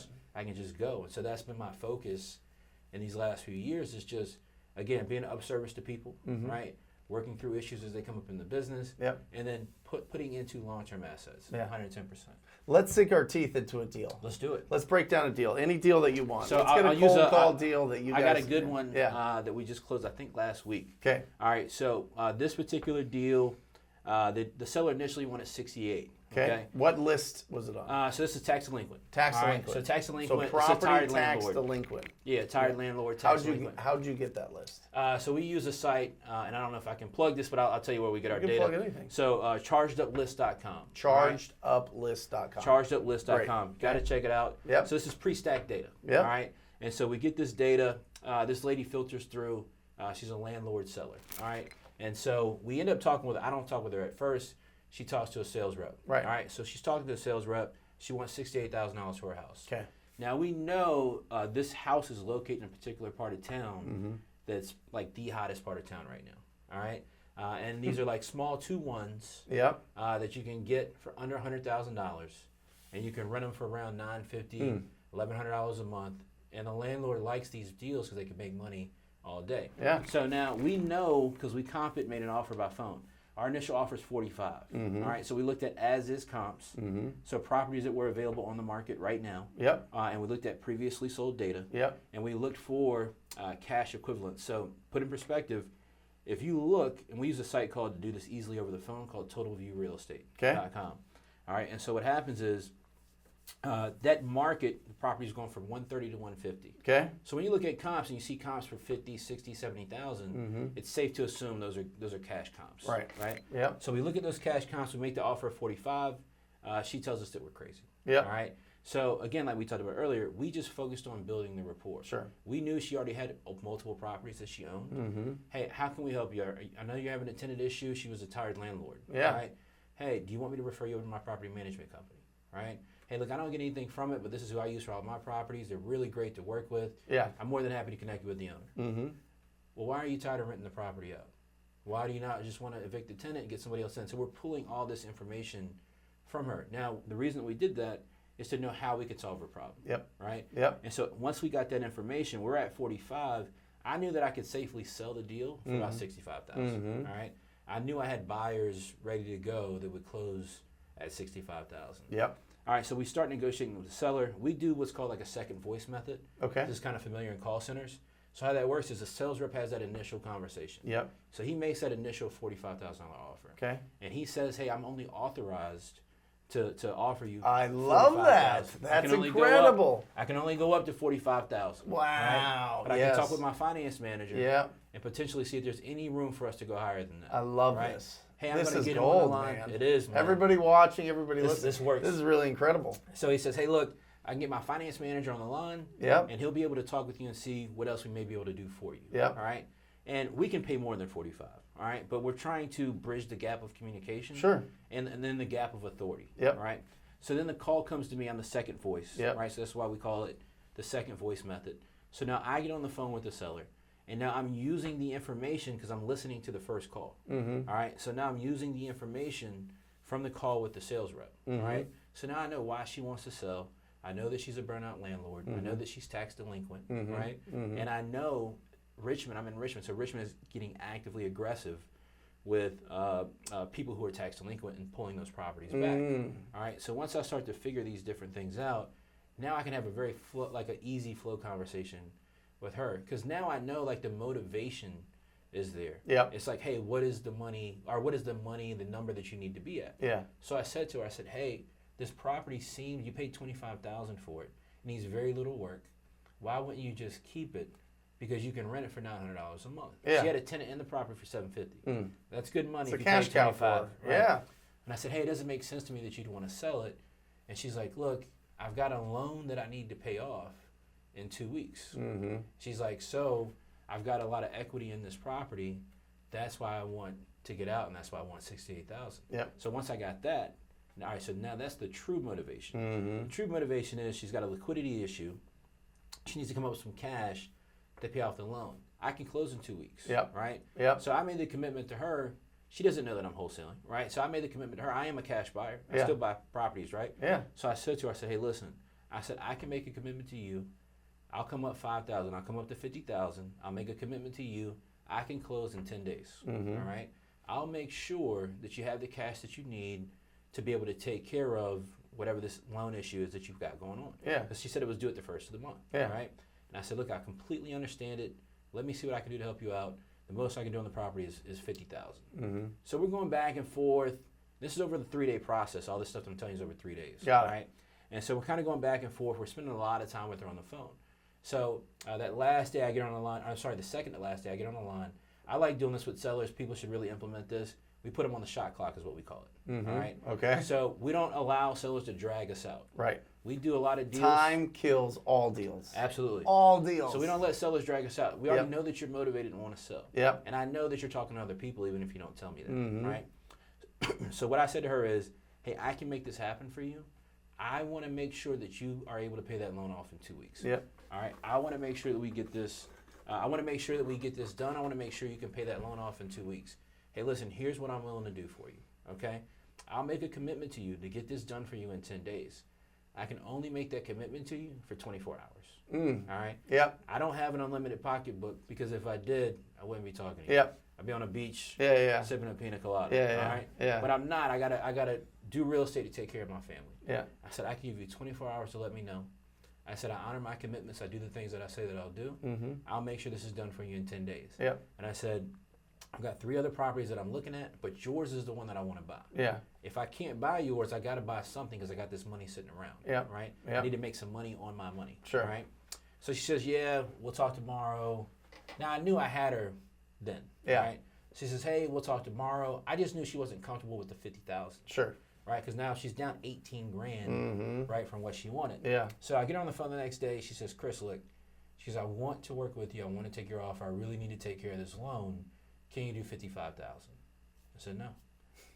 just go. And so that's been my focus in these last few years, is just, again, being of service to people,
Mm-hmm.
right? Working through issues as they come up in the business,
Yep.
and then putting into long-term assets,
Yeah.
110%.
Let's sink our teeth into a deal.
Let's do it.
Let's break down a deal. Any deal that you want.
So
Let's get
I'll
a
use
cold call deal that you guys.
I got a good one
Yeah.
that we just closed, I think, last week.
Okay.
All right, so this particular deal, the seller initially wanted 68.
Okay. What list was it on?
So this is tax delinquent.
Tax
All right,
delinquent.
so tax delinquent.
So
it's a
property
tired
tax
landlord.
delinquent.
Yeah, tired landlord, tax delinquent.
How'd you get that list?
So we use a site, and I don't know if I can plug this, but I'll tell you where we get our
You can
data.
plug anything.
So chargeduplist.com.
Chargeduplist.com.
Chargeduplist.com. Got to
Okay.
check it out.
Yep.
So this is pre-stacked data.
Yep.
All right. And so we get this data. This lady filters through. She's a landlord seller. All right. And so we end up talking with her. I don't talk with her at first. She talks to a sales rep.
Right.
All right. So she's talking to a sales rep. She wants $68,000 for her house.
Okay.
Now we know this house is located in a particular part of town that's like the hottest part of town right now. All right. And these are like small 2-1s
Yep.
that you can get for under $100,000, and you can rent them for around $950, $1,100 a month. And the landlord likes these deals because they can make money all day.
Yeah.
So now we know, because we comp it, made an offer by phone. Our initial offer is 45. All right, so we looked at as-is comps, so properties that were available on the market right now,
Yep.
and we looked at previously sold data,
Yep.
and we looked for cash equivalents. So put in perspective, if you look, and we use a site called, to do this easily over the phone, called TotalViewRealEstate.com. All right, and so what happens is that market, the property is going from 130 to 150.
Okay.
So when you look at comps and you see comps for 50, 60, 70,000, it's safe to assume those are cash comps.
Right.
Right.
Yep.
So we look at those cash comps. We make the offer of 45. She tells us that we're crazy.
Yep.
All right. So again, like we talked about earlier, we just focused on building the rapport.
Sure.
We knew she already had multiple properties that she owned. Hey, how can we help you? I know you're having a tenant issue. She was a tired landlord.
Yeah.
All right. Hey, do you want me to refer you over to my property management company? Right. Hey, look, I don't get anything from it, but this is who I use for all my properties. They're really great to work with.
Yeah.
I'm more than happy to connect you with the owner. Well, why are you tired of renting the property out? Why do you not just want to evict the tenant and get somebody else in? So we're pulling all this information from her. Now, the reason that we did that is to know how we could solve her problem.
Yep.
Right?
Yep.
And so once we got that information, we're at 45. I knew that I could safely sell the deal for about 65,000. All right. I knew I had buyers ready to go that would close at 65,000.
Yep.
All right, so we start negotiating with the seller. We do what's called like a second voice method.
Okay.
This is kind of familiar in call centers. So how that works is the sales rep has that initial conversation.
Yep.
So he makes that initial $45,000 offer.
Okay.
And he says, hey, I'm only authorized to offer you
I love that.
$45,000.
That's incredible.
I can only go up to $45,000.
Wow.
Right? But I
Yes.
can talk with my finance manager
Yeah.
and potentially see if there's any room for us to go higher than that.
I love
right?
this.
Hey, I'm
This
going
is
to get
gold,
on the line.
man.
It is, man.
Everybody watching, everybody listening.
This works.
This is really incredible.
So he says, hey, look, I can get my finance manager on the line,
Yep.
and he'll be able to talk with you and see what else we may be able to do for you.
Yep.
All right? And we can pay more than 45, all right? But we're trying to bridge the gap of communication.
Sure.
And then the gap of authority.
Yep.
All right? So then the call comes to me on the second voice.
Yep.
Right? So that's why we call it the second voice method. So now I get on the phone with the seller, and now I'm using the information because I'm listening to the first call. All right? So now I'm using the information from the call with the sales rep. All right? So now I know why she wants to sell. I know that she's a burnout landlord. I know that she's tax delinquent, right? And I know Richmond, I'm in Richmond, so Richmond is getting actively aggressive with people who are tax delinquent and pulling those properties back. All right, so once I start to figure these different things out, now I can have a very an easy flow conversation with her, because now I know like the motivation is there.
Yeah.
It's like, hey, what is the money, or what is the money, the number that you need to be at?
Yeah.
So I said to her, I said, hey, this property seems, you paid $25,000 for it, it needs very little work. Why wouldn't you just keep it? because you can rent it for $900 a month.
Yeah.
She had a tenant in the property for $750. That's good money.
It's a
if you
cash
pay
cow
25,
for her.
right?
Yeah.
And I said, hey, it doesn't make sense to me that you'd want to sell it. And she's like, look, I've got a loan that I need to pay off in 2 weeks. She's like, so I've got a lot of equity in this property. That's why I want to get out, and that's why I want $68,000.
Yep.
So once I got that, all right, so now that's the true motivation. The true motivation is she's got a liquidity issue. She needs to come up with some cash to pay off the loan. I can close in 2 weeks, right?
Yep.
So I made the commitment to her. She doesn't know that I'm wholesaling, right? So I made the commitment to her. I am a cash buyer. I still buy properties, right?
Yeah.
So I said to her, I said, hey, listen, I said, I can make a commitment to you. I'll come up 5,000. I'll come up to 50,000. I'll make a commitment to you. I can close in 10 days, all right? I'll make sure that you have the cash that you need to be able to take care of whatever this loan issue is that you've got going on.
Yeah.
Because she said it was due at the first of the month, right? And I said, look, I completely understand it. Let me see what I can do to help you out. The most I can do on the property is $50,000. So we're going back and forth. This is over the 3-day process. All this stuff I'm telling you is over 3 days.
Got it.
Right? And so we're kind of going back and forth. We're spending a lot of time with her on the phone. So that last day I get on the line, I'm sorry, the second to last day I get on the line. I like doing this with sellers. People should really implement this. We put them on the shot clock is what we call it. All right?
Okay.
So we don't allow sellers to drag us out.
Right.
We do a lot of deals.
Time kills all deals.
Absolutely.
All deals.
So we don't let sellers drag us out. We already know that you're motivated and want to sell.
Yep.
And I know that you're talking to other people even if you don't tell me that, right? So what I said to her is, hey, I can make this happen for you. I want to make sure that you are able to pay that loan off in 2 weeks.
Yep.
All right. I want to make sure that we get this. I want to make sure that we get this done. I want to make sure you can pay that loan off in 2 weeks. Hey, listen, here's what I'm willing to do for you. Okay. I'll make a commitment to you to get this done for you in 10 days. I can only make that commitment to you for 24 hours. All right?
Yep.
I don't have an unlimited pocketbook because if I did, I wouldn't be talking to you.
Yep.
I'd be on a beach sipping a pina colada.
Yeah.
All right?
Yeah.
But I'm not. I gotta do real estate to take care of my family.
Yeah.
I said, I can give you 24 hours to let me know. I said, I honor my commitments. I do the things that I say that I'll do. I'll make sure this is done for you in 10 days.
Yep.
And I said, I've got 3 other properties that I'm looking at, but yours is the one that I want to buy.
Yeah.
If I can't buy yours, I got to buy something because I got this money sitting around.
Yeah.
Right?
Yeah.
I need to make some money on my money.
Sure.
Right? So she says, yeah, we'll talk tomorrow. Now, I knew I had her then.
Yeah.
Right? She says, hey, we'll talk tomorrow. I just knew she wasn't comfortable with the $50,000.
Sure.
Right? Because now she's down 18 grand, right, from what she wanted.
Yeah.
So I get her on the phone the next day. She says, Chris, look, she says, I want to work with you. I want to take your offer. I really need to take care of this loan. Can you do $55,000? I said, no. I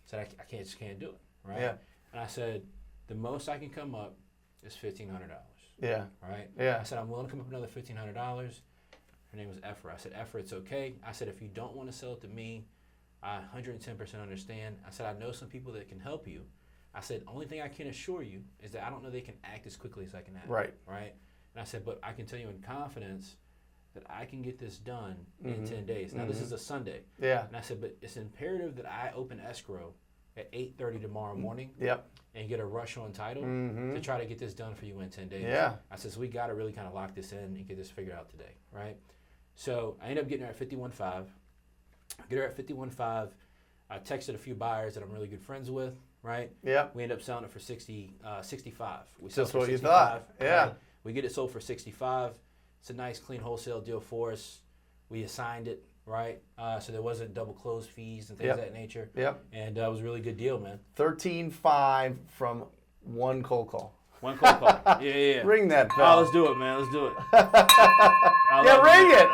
said, I just can't do it, right?
Yeah.
And I said, the most I can come up is $1,500,
Yeah.
right?
Yeah.
I said, I'm willing to come up another $1,500. Her name was Efra. I said, Efra, it's okay. I said, if you don't want to sell it to me, I 110% understand. I said, I know some people that can help you. I said, only thing I can assure you is that I don't know they can act as quickly as I can act.
Right.
Right? And I said, but I can tell you in confidence that I can get this done in 10 days. Now, this is a Sunday.
Yeah.
And I said, but it's imperative that I open escrow at 8:30 tomorrow morning
Yep.
and get a rush on title to try to get this done for you in 10 days.
Yeah.
I said, so we got to really kind of lock this in and get this figured out today, right? So I ended up getting her at 51.5. Get her at 51.5. I texted a few buyers that I'm really good friends with, right?
Yep.
We ended up selling it for 65. We
Just
for
what you
65,
thought. Yeah.
right? We get it sold for 65. It's a nice, clean wholesale deal for us. We assigned it, right? So there wasn't double close fees and things of that nature.
Yep.
And it was a really good deal, man.
13.5 from one cold call.
One cold call. Yeah.
Ring that
Oh,
bell.
let's do it, man. Let's do it.
Yeah, ring it.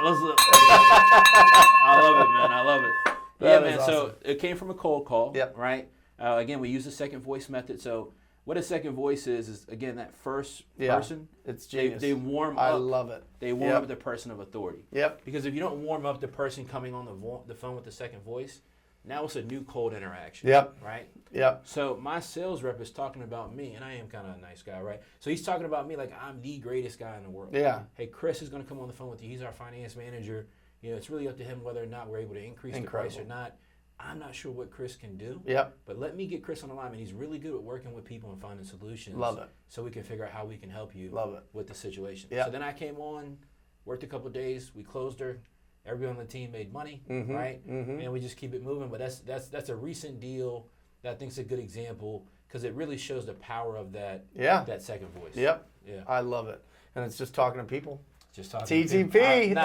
I love it, man. I love it. Yeah,
That is
man.
awesome.
So it came from a cold call,
Yep.
right? Again, we use the second voice method. So what a second voice is again, that first person.
It's genius.
They warm
I
up.
love it.
They warm up the person of authority.
Yep.
Because if you don't warm up the person coming on the phone with the second voice, now it's a new cold interaction.
Yep.
Right?
Yep.
So my sales rep is talking about me, and I am kind of a nice guy, right? So he's talking about me like I'm the greatest guy in the world.
Yeah.
Hey, Chris is going to come on the phone with you. He's our finance manager. You know, it's really up to him whether or not we're able to increase the price or not. I'm not sure what Chris can do.
Yep.
But let me get Chris on the line, and he's really good at working with people and finding solutions.
Love it.
So we can figure out how we can help you
Love it.
with the situation.
Yep.
So then I came on, worked a couple of days. We closed her. Everybody on the team made money, right? And we just keep it moving. But that's a recent deal that I think is a good example because it really shows the power of that
Yeah.
that second voice.
Yep.
Yeah.
I love it. And it's just talking to people.
Just talking
TTP.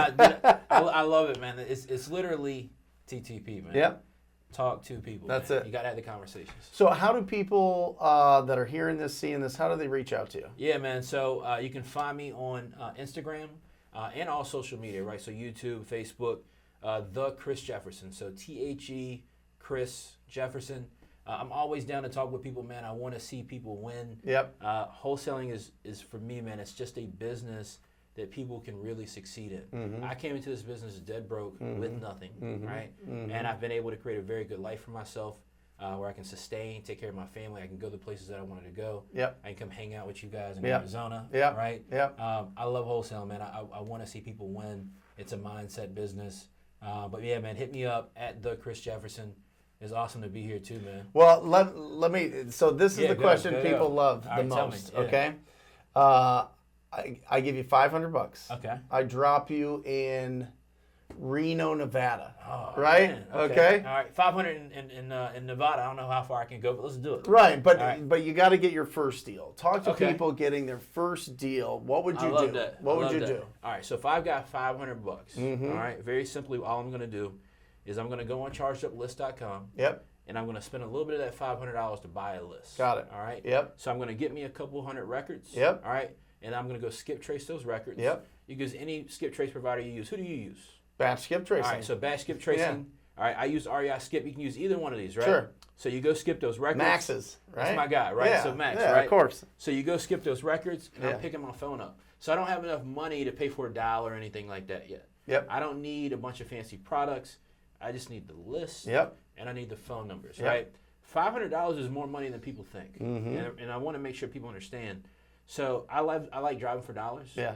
I love it, man. It's literally TTP, man.
Yep.
Talk to people.
That's
man.
it.
You got to have the conversations.
So how do people that are hearing this, seeing this, how do they reach out to you?
Yeah, man. So you can find me on Instagram and all social media, right? So YouTube, Facebook, The Chris Jefferson. So THE Chris Jefferson. I'm always down to talk with people, man. I want to see people win.
Yep.
Wholesaling is for me, man. It's just a business that people can really succeed in.
Mm-hmm.
I came into this business dead broke with nothing, right?
Mm-hmm.
And I've been able to create a very good life for myself where I can sustain, take care of my family. I can go the places that I wanted to go.
Yep.
I can come hang out with you guys in
Yep.
Arizona,
Yep.
right?
Yep.
I love wholesaling, man. I want to see people win. It's a mindset business. But yeah, man, hit me up at The Chris Jefferson. It's awesome to be here too, man.
Well, let me. So this is the question people love the
right,
most.
Yeah.
Okay. I give you $500.
Okay.
I drop you in Reno, Nevada.
Oh,
right?
Man.
Okay.
All right. 500 in Nevada. I don't know how far I can go, but let's do it.
Right, but
right.
but you got to get your first deal. Talk to
Okay.
people getting their first deal. What would you
I love
do?
that.
What
I
would
love
you
that.
do?
All right. So if I've got $500,
Mhm.
all right, very simply, all I'm going to do is I'm going to go on chargeduplist.com.
Yep.
And I'm going to spend a little bit of that $500 to buy a list.
Got it.
All right.
Yep.
So I'm going to get me a couple hundred records.
Yep.
All right. And I'm going to go skip trace those records.
Yep.
You use any skip trace provider you use. Who do you use?
Batch skip tracing.
All right. So batch skip tracing.
Yeah.
All right. I use REI skip. You can use either one of these, right?
Sure.
So you go skip those records.
Maxes, right?
That's my guy, right?
Yeah.
So Max,
yeah,
right?
of course.
So you go skip those records, and
Yeah.
I'm picking my phone up. So I don't have enough money to pay for a dial or anything like that yet.
Yep.
I don't need a bunch of fancy products. I just need the list.
Yep.
And I need the phone numbers,
Yep.
right? $500 is more money than people think,
Mhm.
and I want to make sure people understand. So I like driving for dollars.
Yeah.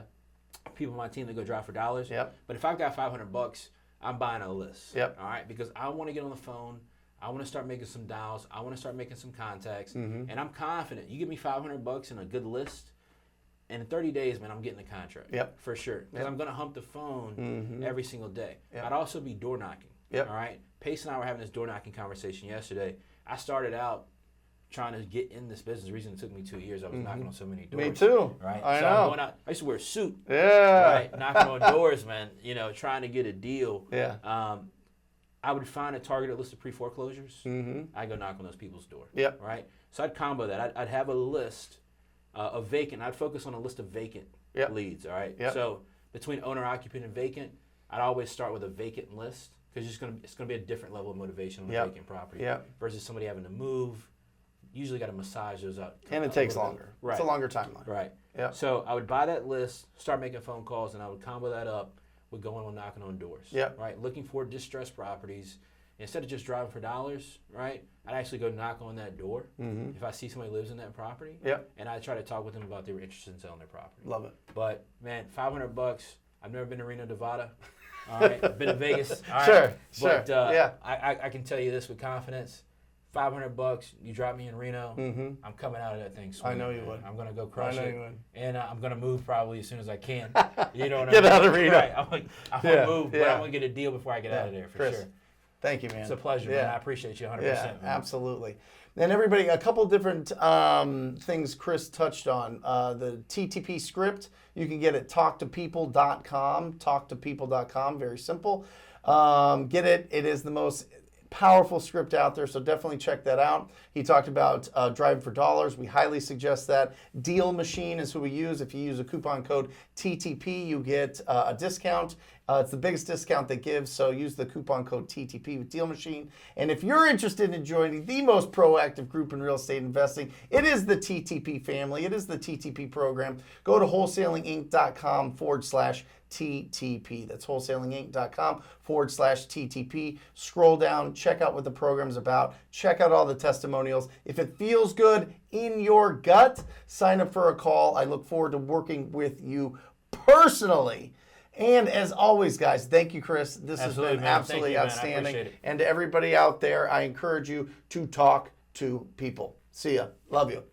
People on my team that go drive for dollars.
Yep.
But if I've got $500, I'm buying a list.
Yep.
All right, because I want to get on the phone. I want to start making some dials. I want to start making some contacts,
Mhm.
and I'm confident. You give me $500 and a good list, and in 30 days, man, I'm getting the contract.
Yep.
For sure, because
Yep.
I'm gonna hump the phone
Mhm.
every single day.
Yep.
I'd also be door knocking.
Yep.
All right. Pace and I were having this door knocking conversation yesterday. I started out trying to get in this business. The reason it took me 2 years, I was knocking on so many doors.
Me too.
Right.
I
so
know.
I'm going out. I used to wear a suit.
Yeah.
Right. Knocking on doors, man. You know, trying to get a deal.
Yeah.
I would find a targeted list of pre-foreclosures.
Mm-hmm.
I'd go knock on those people's door.
Yep.
Right. So I'd combo that. I'd have a list of vacant. I'd focus on a list of vacant
Yep.
leads. All right.
Yep.
So between owner, occupant, and vacant, I'd always start with a vacant list because it's gonna be a different level of motivation on a
Yep.
vacant property
Yep.
versus somebody having to move. Usually got to massage those out.
And it
a
takes
little bit.
longer.
Right.
It's a longer timeline.
Right.
Yep.
So I would buy that list, start making phone calls, and I would combo that up with going on knocking on doors.
Yep.
Right. Looking for distressed properties. Instead of just driving for dollars, right? I'd actually go knock on that door
Mm-hmm.
if I see somebody lives in that property.
Yep.
And I try to talk with them about they were interested in selling their property.
Love it.
But man, $500. I've never been to Reno, Nevada. All right. I've been to Vegas. All right.
Sure.
But
Sure. Yeah.
I can tell you this with confidence. $500. You drop me in Reno.
Mm-hmm.
I'm coming out of that thing.
I know
swinging,
you
man.
would.
I'm gonna go
I
crush
know
it,
you would.
and I'm gonna move probably as soon as I can. You know what
Get
I mean?
out of Reno.
Right. I'm gonna
Yeah,
move, but
yeah.
I'm gonna get a deal before I get out of there for
Chris,
sure.
Thank you, man.
It's a pleasure,
Yeah.
man. I appreciate you 100%.
Yeah,
man.
absolutely. And everybody, a couple different things Chris touched on. The TTP script, you can get at talktopeople.com. Talktopeople.com, very simple. Get it. It is the most powerful script out there, so definitely check that out. He talked about driving for dollars. We highly suggest that. Deal Machine is who we use. If you use a coupon code TTP, you get a discount. It's the biggest discount they give, so use the coupon code TTP with Deal Machine. And if you're interested in joining the most proactive group in real estate investing, it is the TTP family. It is the TTP program. Go to wholesalinginc.com/TTP. That's wholesalinginc.com/TTP. Scroll down, check out what the program's about, check out all the testimonials. If it feels good in your gut, sign up for a call. I look forward to working with you personally. And as always, guys, thank you, Chris. This
Absolutely,
has been
man.
absolutely
Thank you, man. I
outstanding.
appreciate it.
And to everybody out there, I encourage you to talk to people. See ya. Love you.